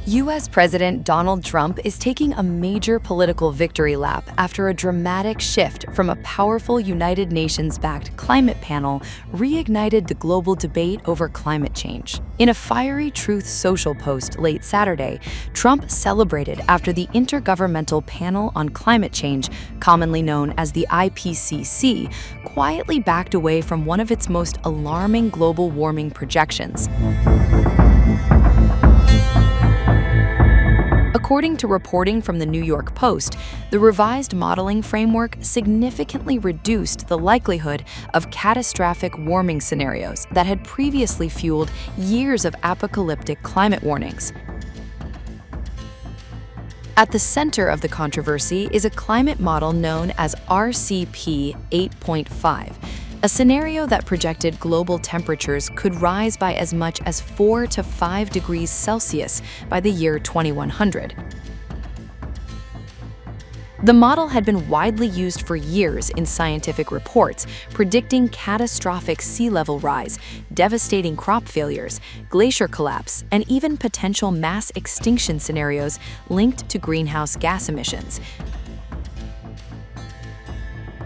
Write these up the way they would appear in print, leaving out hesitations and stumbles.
U.S. President Donald Trump is taking a major political victory lap after a dramatic shift from a powerful United Nations-backed climate panel reignited the global debate over climate change. In a fiery Truth Social post late Saturday, Trump celebrated after the Intergovernmental Panel on Climate Change, commonly known as the IPCC, quietly backed away from one of its most alarming global warming projections. According to reporting from the New York Post, the revised modeling framework significantly reduced the likelihood of catastrophic warming scenarios that had previously fueled years of apocalyptic climate warnings. At the center of the controversy is a climate model known as RCP 8.5, a scenario that projected global temperatures could rise by as much as 4 to 5 degrees Celsius by the year 2100. The model had been widely used for years in scientific reports, predicting catastrophic sea level rise, devastating crop failures, glacier collapse, and even potential mass extinction scenarios linked to greenhouse gas emissions.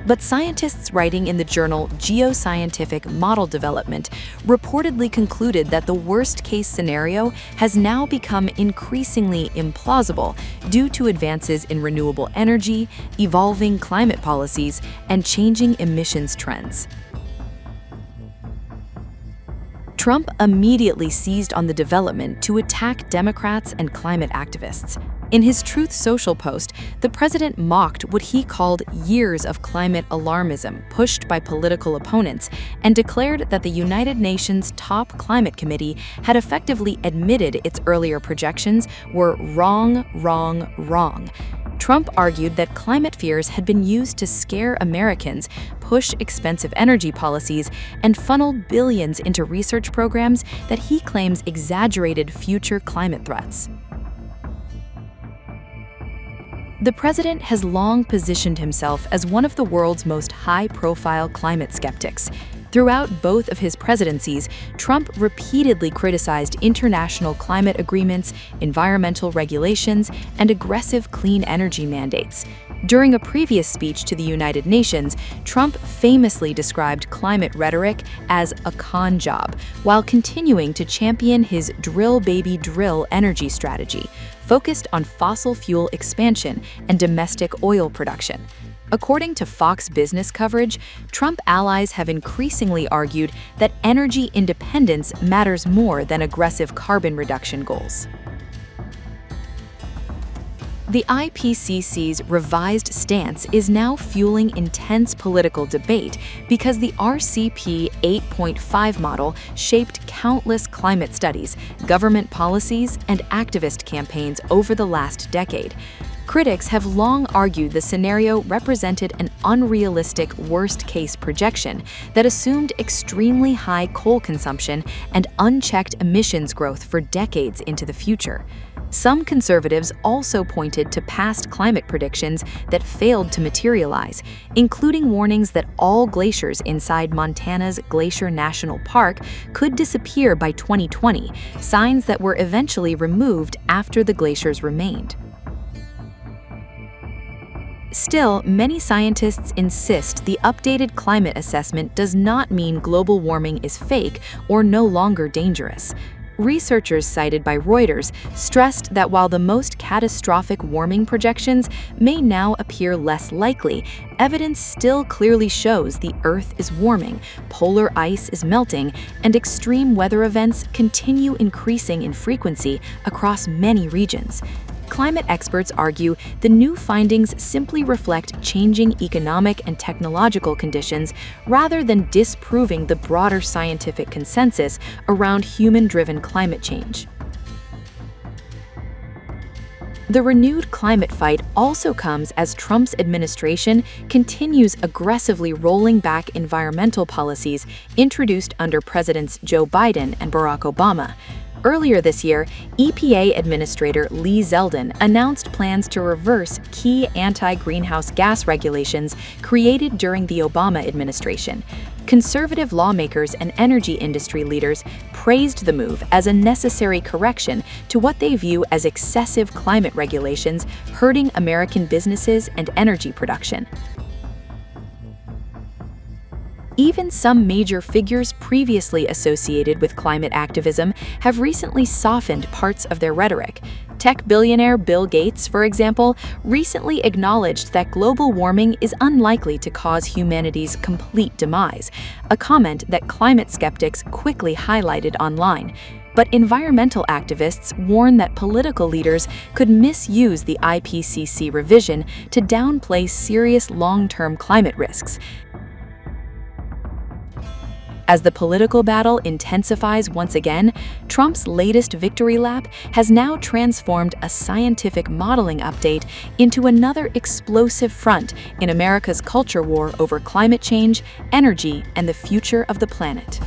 But scientists writing in the journal Geoscientific Model Development reportedly concluded that the worst-case scenario has now become increasingly implausible due to advances in renewable energy, evolving climate policies, and changing emissions trends. Trump immediately seized on the development to attack Democrats and climate activists. In his Truth Social post, the president mocked what he called years of climate alarmism pushed by political opponents and declared that the United Nations Top Climate Committee had effectively admitted its earlier projections were wrong. Trump argued that climate fears had been used to scare Americans, push expensive energy policies, and funnel billions into research programs that he claims exaggerated future climate threats. The president has long positioned himself as one of the world's most high-profile climate skeptics. Throughout both of his presidencies, Trump repeatedly criticized international climate agreements, environmental regulations, and aggressive clean energy mandates. During a previous speech to the United Nations, Trump famously described climate rhetoric as a con job, while continuing to champion his drill baby drill energy strategy, focused on fossil fuel expansion and domestic oil production. According to Fox Business coverage, Trump allies have increasingly argued that energy independence matters more than aggressive carbon reduction goals. The IPCC's revised stance is now fueling intense political debate because the RCP 8.5 model shaped countless climate studies, government policies, and activist campaigns over the last decade. Critics have long argued the scenario represented an unrealistic worst-case projection that assumed extremely high coal consumption and unchecked emissions growth for decades into the future. Some conservatives also pointed to past climate predictions that failed to materialize, including warnings that all glaciers inside Montana's Glacier National Park could disappear by 2020, signs that were eventually removed after the glaciers remained. Still, many scientists insist the updated climate assessment does not mean global warming is fake or no longer dangerous. Researchers cited by Reuters stressed that while the most catastrophic warming projections may now appear less likely, evidence still clearly shows the Earth is warming, polar ice is melting, and extreme weather events continue increasing in frequency across many regions. Climate experts argue the new findings simply reflect changing economic and technological conditions rather than disproving the broader scientific consensus around human-driven climate change. The renewed climate fight also comes as Trump's administration continues aggressively rolling back environmental policies introduced under Presidents Joe Biden and Barack Obama. Earlier this year, EPA Administrator Lee Zeldin announced plans to reverse key anti-greenhouse gas regulations created during the Obama administration. Conservative lawmakers and energy industry leaders praised the move as a necessary correction to what they view as excessive climate regulations hurting American businesses and energy production. Even some major figures previously associated with climate activism have recently softened parts of their rhetoric. Tech billionaire Bill Gates, for example, recently acknowledged that global warming is unlikely to cause humanity's complete demise, a comment that climate skeptics quickly highlighted online. But environmental activists warn that political leaders could misuse the IPCC revision to downplay serious long-term climate risks. As the political battle intensifies once again, Trump's latest victory lap has now transformed a scientific modeling update into another explosive front in America's culture war over climate change, energy, and the future of the planet.